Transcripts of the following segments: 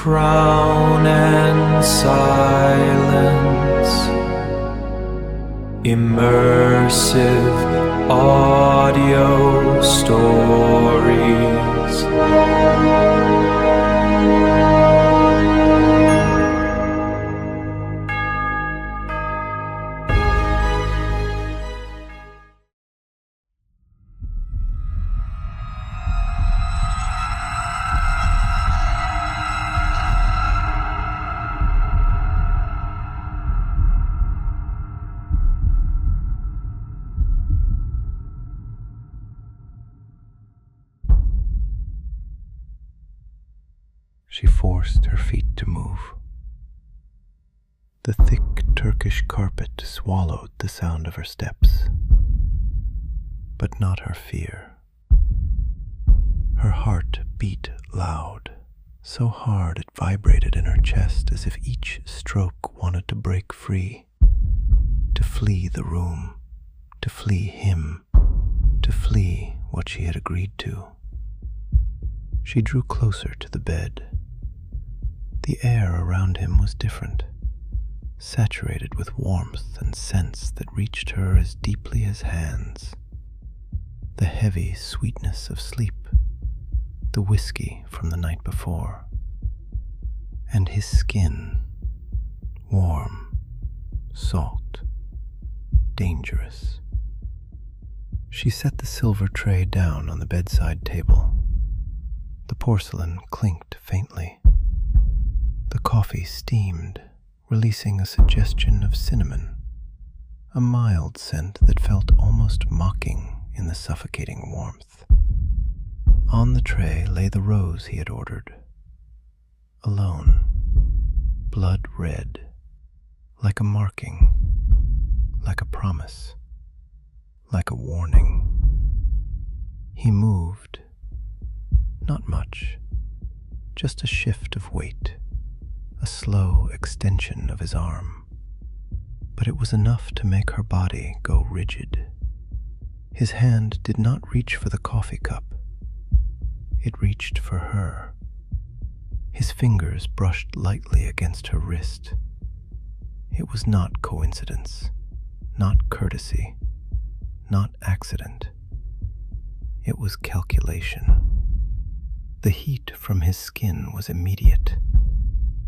crown and silence. Immersive audio stories. She forced her feet to move. The thick Turkish carpet swallowed the sound of her steps, but not her fear. Her heart beat loud, so hard it vibrated in her chest as if each stroke wanted to break free, to flee the room, to flee him, to flee what she had agreed to. She drew closer to the bed. The air around him was different, saturated with warmth and scents that reached her as deeply as hands. The heavy sweetness of sleep, the whiskey from the night before, and his skin, warm, salt, dangerous. She set the silver tray down on the bedside table. The porcelain clinked faintly. The coffee steamed, releasing a suggestion of cinnamon, a mild scent that felt almost mocking in the suffocating warmth. On the tray lay the rose he had ordered, alone, blood red, like a marking, like a promise, like a warning. He moved, not much, just a shift of weight, a slow extension of his arm, but it was enough to make her body go rigid. His hand did not reach for the coffee cup. It reached for her. His fingers brushed lightly against her wrist. It was not coincidence, not courtesy, not accident. It was calculation. The heat from his skin was immediate,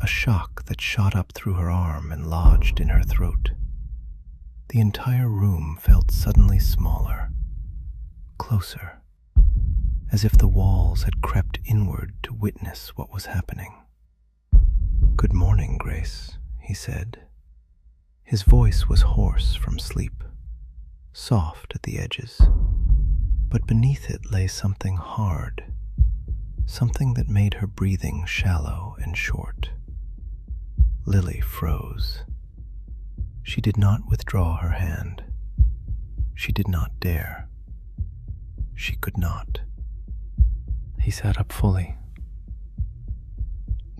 a shock that shot up through her arm and lodged in her throat. The entire room felt suddenly smaller, closer, as if the walls had crept inward to witness what was happening. "Good morning, Grace," he said. His voice was hoarse from sleep, soft at the edges, but beneath it lay something hard, something that made her breathing shallow and short. Lily froze. She did not withdraw her hand. She did not dare. She could not. He sat up fully.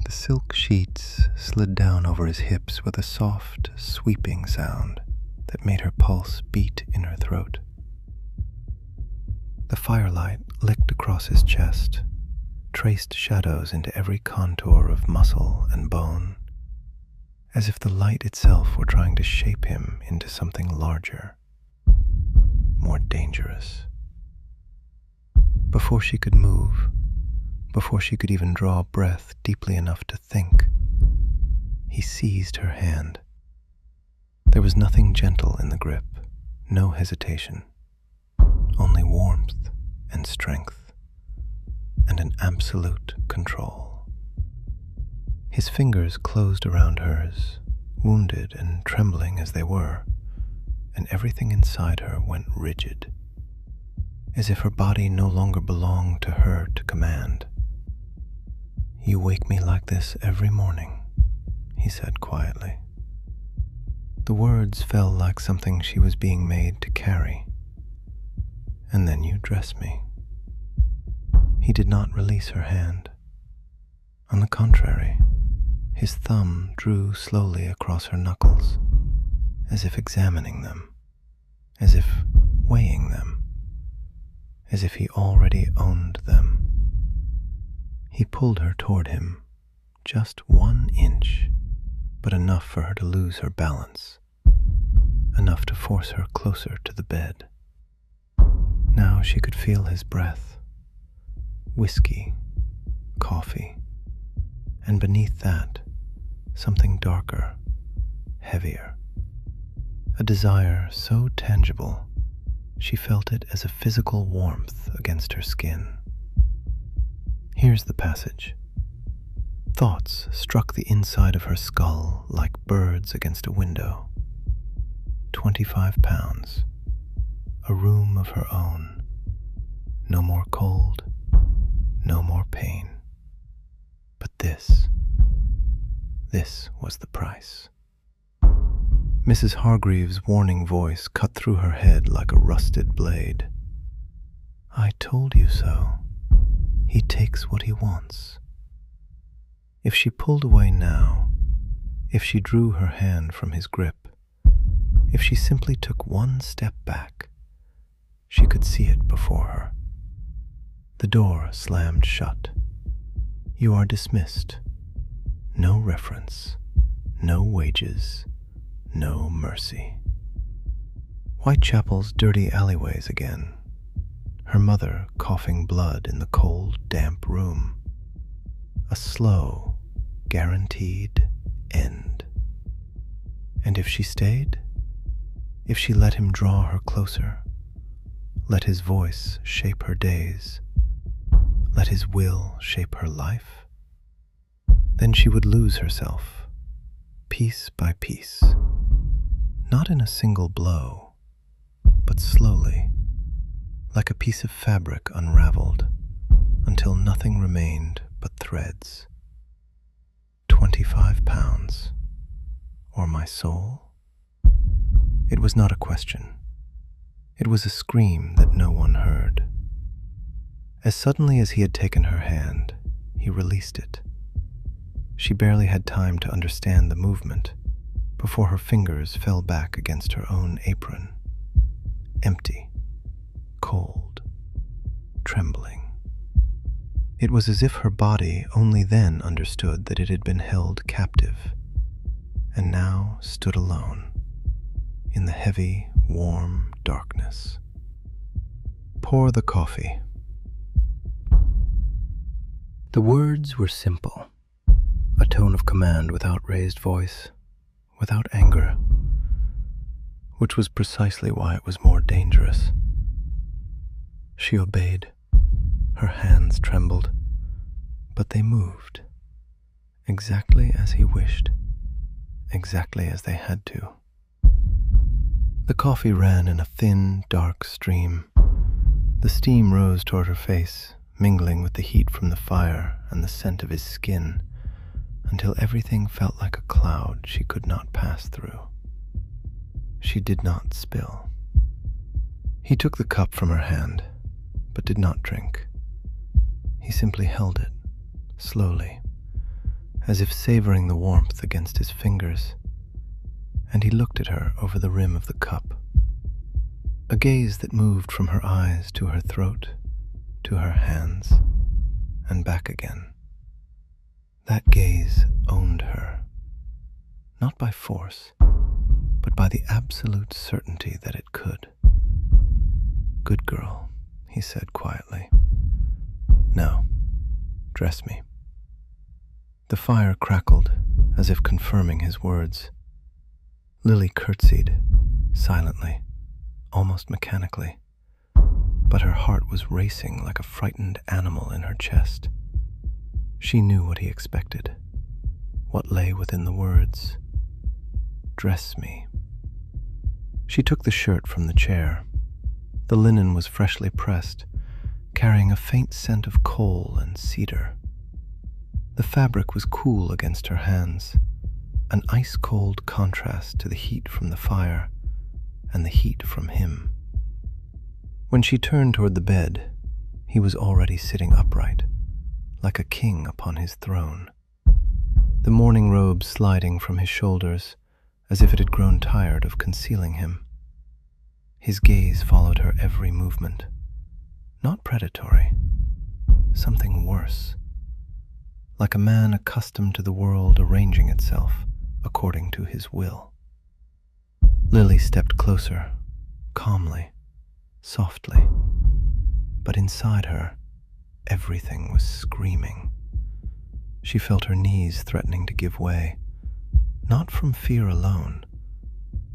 The silk sheets slid down over his hips with a soft, sweeping sound that made her pulse beat in her throat. The firelight licked across his chest, traced shadows into every contour of muscle and bone, as if the light itself were trying to shape him into something larger, more dangerous. Before she could move, before she could even draw breath deeply enough to think, he seized her hand. There was nothing gentle in the grip, no hesitation, only warmth and strength, and an absolute control. His fingers closed around hers, wounded and trembling as they were, and everything inside her went rigid, as if her body no longer belonged to her to command. "You wake me like this every morning," he said quietly. The words fell like something she was being made to carry. "And then you dress me." He did not release her hand. On the contrary, his thumb drew slowly across her knuckles, as if examining them, as if weighing them, as if he already owned them. He pulled her toward him, just 1 inch, but enough for her to lose her balance, enough to force her closer to the bed. Now she could feel his breath, whiskey, coffee, and beneath that, something darker, heavier. A desire so tangible, she felt it as a physical warmth against her skin. Here's the passage. Thoughts struck the inside of her skull like birds against a window. 25 pounds. A room of her own. No more cold, no more pain. But this was the price. Mrs. Hargreaves' warning voice cut through her head like a rusted blade. I told you so. He takes what he wants. If she pulled away now, if she drew her hand from his grip, if she simply took 1 step back, she could see it before her. The door slammed shut. You are dismissed. No reference, no wages, no mercy. Whitechapel's dirty alleyways again. Her mother coughing blood in the cold, damp room. A slow, guaranteed end. And if she stayed, if she let him draw her closer, let his voice shape her days, let his will shape her life, then she would lose herself, piece by piece, not in a single blow, but slowly, like a piece of fabric unraveled, until nothing remained but threads. 25 pounds, or my soul? It was not a question. It was a scream that no one heard. As suddenly as he had taken her hand, he released it. She barely had time to understand the movement before her fingers fell back against her own apron, empty, cold, trembling. It was as if her body only then understood that it had been held captive, and now stood alone in the heavy, warm darkness. Pour the coffee. The words were simple, a tone of command without raised voice, without anger, which was precisely why it was more dangerous. She obeyed. Her hands trembled, but they moved, exactly as he wished, exactly as they had to. The coffee ran in a thin, dark stream. The steam rose toward her face, mingling with the heat from the fire and the scent of his skin, until everything felt like a cloud she could not pass through. She did not spill. He took the cup from her hand, but did not drink. He simply held it, slowly, as if savoring the warmth against his fingers, and he looked at her over the rim of the cup. A gaze that moved from her eyes to her throat, to her hands, and back again. That gaze owned her, not by force, but by the absolute certainty that it could. Good girl, he said quietly. Now, dress me. The fire crackled, as if confirming his words. Lily curtsied, silently, almost mechanically, but her heart was racing like a frightened animal in her chest. She knew what he expected, what lay within the words. Dress me. She took the shirt from the chair. The linen was freshly pressed, carrying a faint scent of coal and cedar. The fabric was cool against her hands, an ice-cold contrast to the heat from the fire and the heat from him. When she turned toward the bed, he was already sitting upright, like a king upon his throne, the morning robe sliding from his shoulders as if it had grown tired of concealing him. His gaze followed her every movement, not predatory, something worse, like a man accustomed to the world arranging itself according to his will. Lily stepped closer, calmly, softly, but inside her, everything was screaming. She felt her knees threatening to give way, not from fear alone,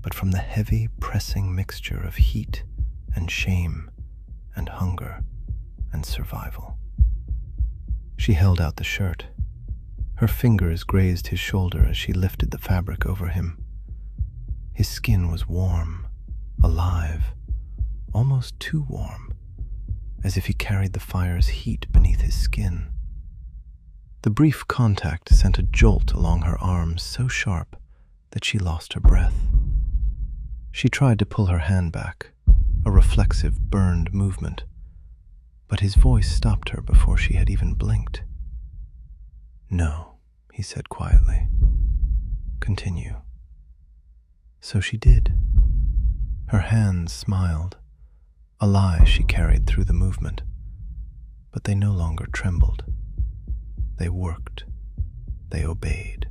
but from the heavy, pressing mixture of heat and shame and hunger and survival. She held out the shirt. Her fingers grazed his shoulder as she lifted the fabric over him. His skin was warm, alive, almost too warm, as if he carried the fire's heat beneath his skin. The brief contact sent a jolt along her arms so sharp that she lost her breath. She tried to pull her hand back, a reflexive, burned movement, but his voice stopped her before she had even blinked. "No," he said quietly. "Continue." So she did. Her hands smiled, a lie she carried through the movement, but they no longer trembled. They worked. They obeyed.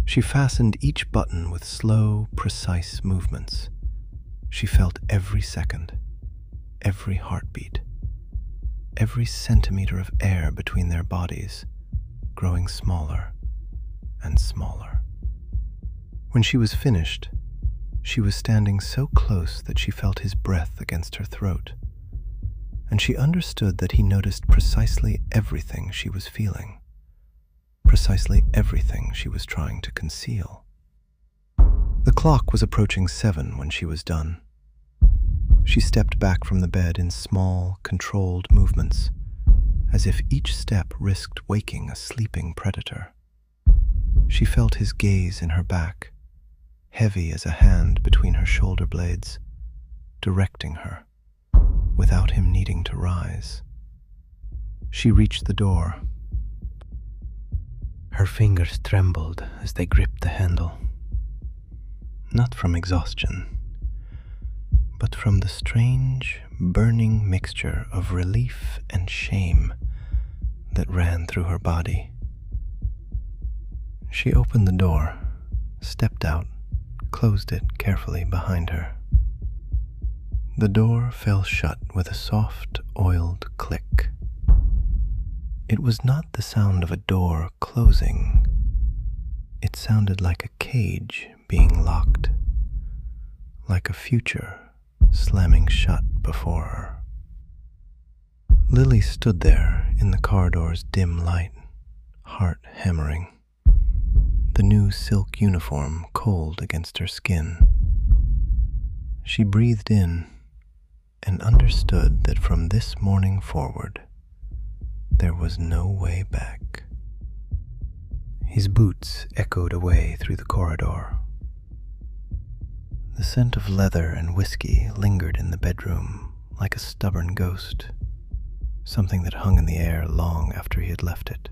She fastened each button with slow, precise movements. She felt every second, every heartbeat, every centimeter of air between their bodies growing smaller and smaller. When she was finished, she was standing so close that she felt his breath against her throat, and she understood that he noticed precisely everything she was feeling, precisely everything she was trying to conceal. The clock was approaching 7 when she was done. She stepped back from the bed in small, controlled movements, as if each step risked waking a sleeping predator. She felt his gaze in her back, heavy as a hand between her shoulder blades, directing her, without him needing to rise. She reached the door. Her fingers trembled as they gripped the handle, not from exhaustion, but from the strange, burning mixture of relief and shame that ran through her body. She opened the door, stepped out, closed it carefully behind her. The door fell shut with a soft, oiled click. It was not the sound of a door closing. It sounded like a cage being locked, like a future slamming shut before her. Lily stood there in the corridor's dim light, heart hammering, the new silk uniform cold against her skin. She breathed in and understood that from this morning forward, there was no way back. His boots echoed away through the corridor. The scent of leather and whiskey lingered in the bedroom like a stubborn ghost, something that hung in the air long after he had left it.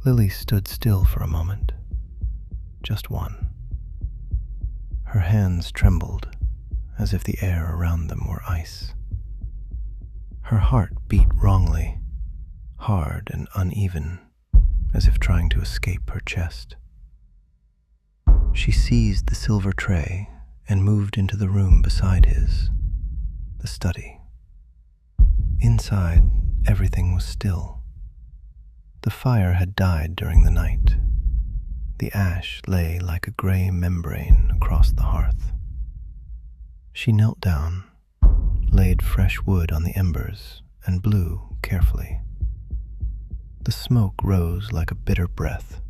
Lily stood still for a moment, just one. Her hands trembled as if the air around them were ice. Her heart beat wrongly, hard and uneven, as if trying to escape her chest. She seized the silver tray and moved into the room beside his, the study. Inside, everything was still. The fire had died during the night. The ash lay like a gray membrane across the hearth. She knelt down, laid fresh wood on the embers, and blew carefully. The smoke rose like a bitter breath,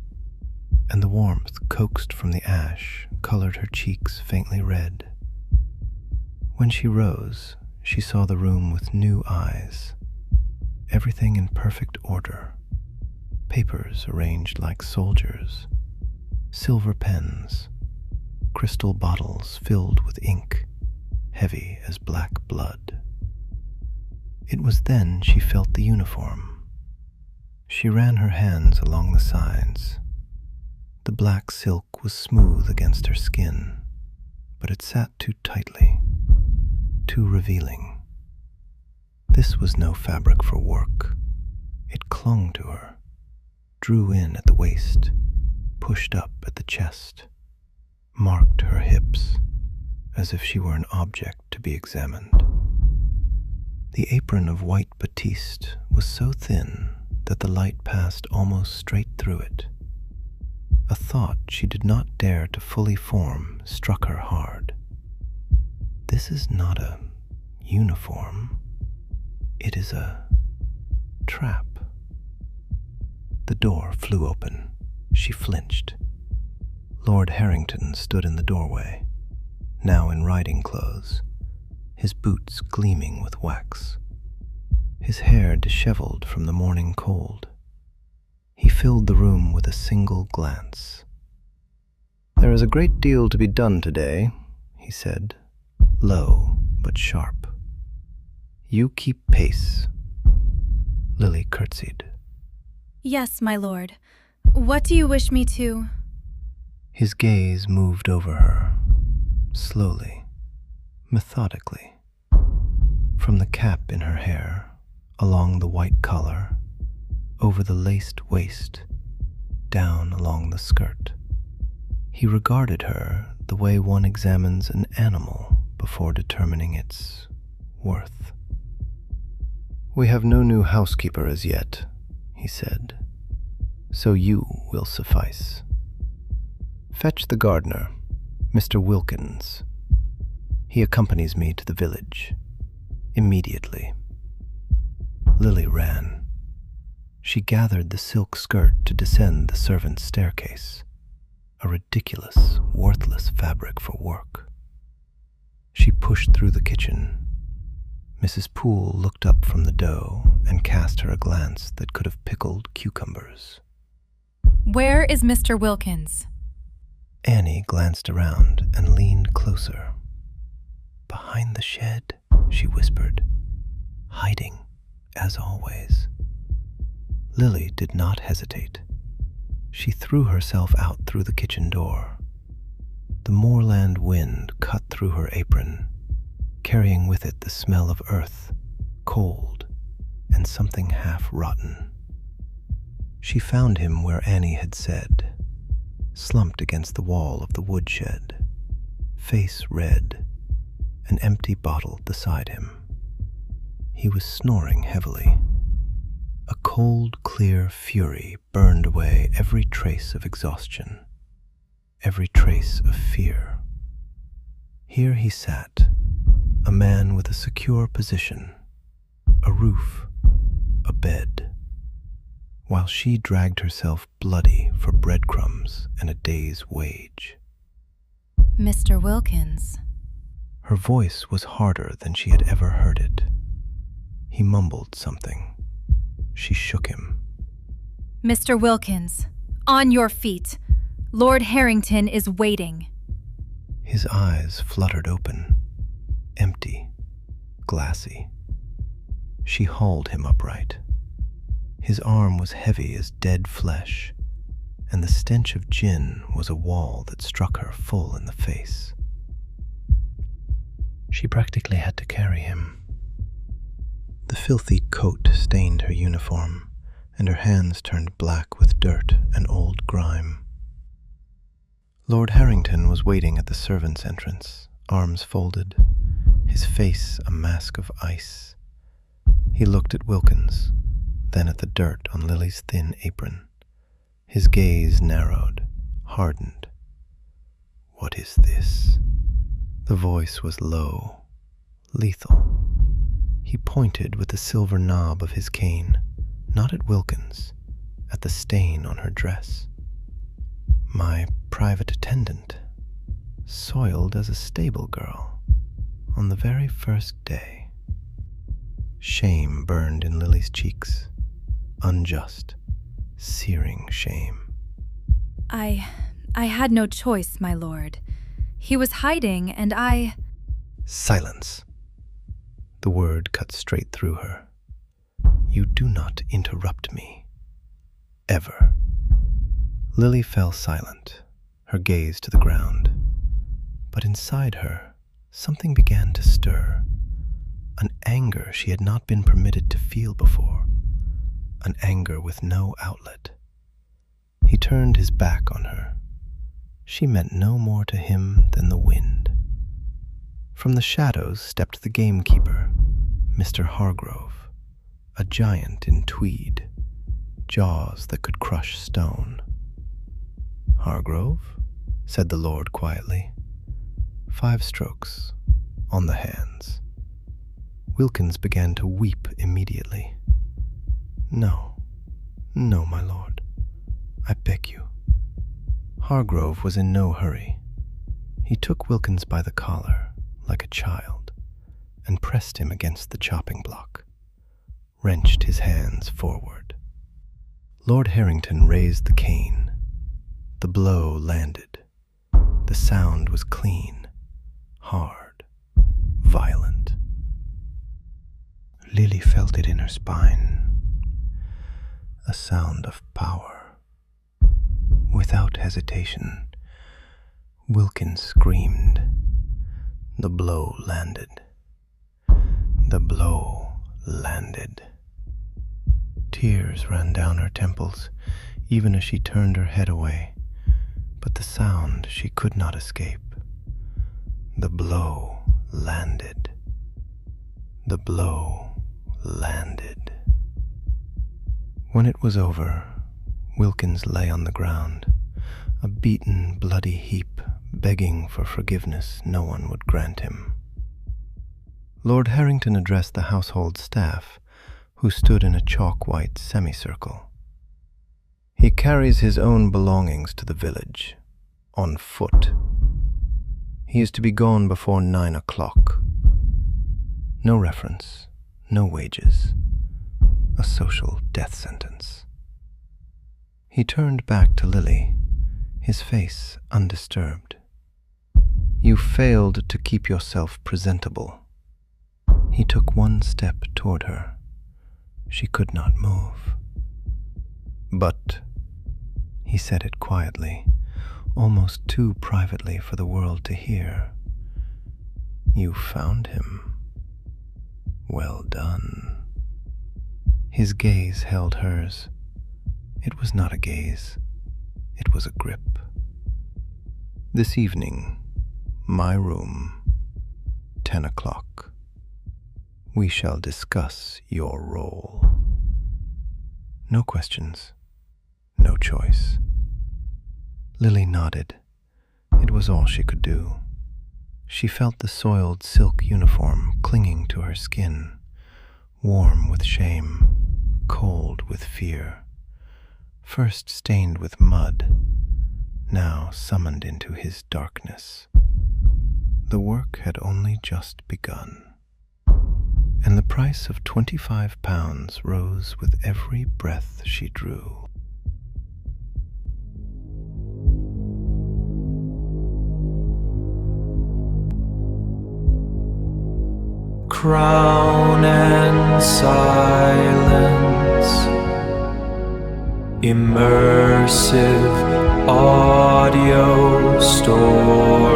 and the warmth coaxed from the ash colored her cheeks faintly red. When she rose, she saw the room with new eyes, everything in perfect order, papers arranged like soldiers, silver pens, crystal bottles filled with ink, heavy as black blood. It was then she felt the uniform. She ran her hands along the sides. The black silk was smooth against her skin, but it sat too tightly, too revealing. This was no fabric for work. It clung to her, drew in at the waist, pushed up at the chest, marked her hips as if she were an object to be examined. The apron of white batiste was so thin that the light passed almost straight through it. A thought she did not dare to fully form struck her hard. This is not a uniform. It is a trap. The door flew open. She flinched. Lord Harrington stood in the doorway, now in riding clothes, his boots gleaming with wax, his hair disheveled from the morning cold. He filled the room with a single glance. "There is a great deal to be done today," he said, low but sharp. "You keep pace." Lily curtsied. "Yes, my lord. What do you wish me to?" His gaze moved over her, slowly, methodically, from the cap in her hair, along the white collar, over the laced waist, down along the skirt. He regarded her the way one examines an animal before determining its worth. "We have no new housekeeper as yet," he said, "so you will suffice. Fetch the gardener, Mr. Wilkins. He accompanies me to the village, immediately." Lily ran. She gathered the silk skirt to descend the servants' staircase, a ridiculous, worthless fabric for work. She pushed through the kitchen. Mrs. Poole looked up from the dough and cast her a glance that could have pickled cucumbers. "Where is Mr. Wilkins?" Annie glanced around and leaned closer. "Behind the shed," she whispered, "hiding, as always." Lily did not hesitate. She threw herself out through the kitchen door. The moorland wind cut through her apron, carrying with it the smell of earth, cold, and something half-rotten. She found him where Annie had said, slumped against the wall of the woodshed, face red, an empty bottle beside him. He was snoring heavily. A cold, clear fury burned away every trace of exhaustion, every trace of fear. Here he sat, a man with a secure position, a roof, a bed, while she dragged herself bloody for breadcrumbs and a day's wage. "Mr. Wilkins." Her voice was harder than she had ever heard it. He mumbled something. She shook him. "Mr. Wilkins, on your feet. Lord Harrington is waiting." His eyes fluttered open, empty, glassy. She hauled him upright. His arm was heavy as dead flesh, and the stench of gin was a wall that struck her full in the face. She practically had to carry him. The filthy coat stained her uniform, and her hands turned black with dirt and old grime. Lord Harrington was waiting at the servants' entrance, arms folded, his face a mask of ice. He looked at Wilkins, then at the dirt on Lily's thin apron. His gaze narrowed, hardened. "What is this?" The voice was low, lethal. He pointed with the silver knob of his cane, not at Wilkins, at the stain on her dress. "My private attendant, soiled as a stable girl, on the very first day." Shame burned in Lily's cheeks, unjust, searing shame. I had no choice, my lord. He was hiding, and I..." "Silence." The word cut straight through her. "You do not interrupt me. Ever." Lily fell silent, her gaze to the ground. But inside her, something began to stir. An anger she had not been permitted to feel before. an anger with no outlet. He turned his back on her. She meant no more to him than the wind. From the shadows stepped the gamekeeper, Mr. Hargrove, a giant in tweed, jaws that could crush stone. "Hargrove," said the Lord quietly. 5 strokes on the hands. Wilkins began to weep immediately. No, my lord, I beg you." Hargrove was in no hurry. He took Wilkins by the collar, like a child, and pressed him against the chopping block, wrenched his hands forward. Lord Harrington raised the cane. The blow landed. The sound was clean, hard, violent. Lily felt it in her spine. A sound of power. Without hesitation, Wilkins screamed. The blow landed. The blow landed. Tears ran down her temples, even as she turned her head away, but the sound she could not escape. The blow landed. The blow landed. When it was over, Wilkins lay on the ground, a beaten, bloody heap, begging for forgiveness no one would grant him. Lord Harrington addressed the household staff, who stood in a chalk-white semicircle. "He carries his own belongings to the village, on foot. He is to be gone before 9 o'clock. No reference, no wages. A social death sentence." He turned back to Lily, his face undisturbed. "You failed to keep yourself presentable." He took one step toward her. She could not move. "But," he said it quietly, almost too privately for the world to hear, "you found him. Well done." His gaze held hers. It was not a gaze. It was a grip. "This evening, my room, 10 o'clock. We shall discuss your role." No questions, no choice. Lily nodded. It was all she could do. She felt the soiled silk uniform clinging to her skin, warm with shame, cold with fear. First stained with mud, now summoned into his darkness. The work had only just begun, and the price of £25 rose with every breath she drew. Crown and silence, immersive audio stories.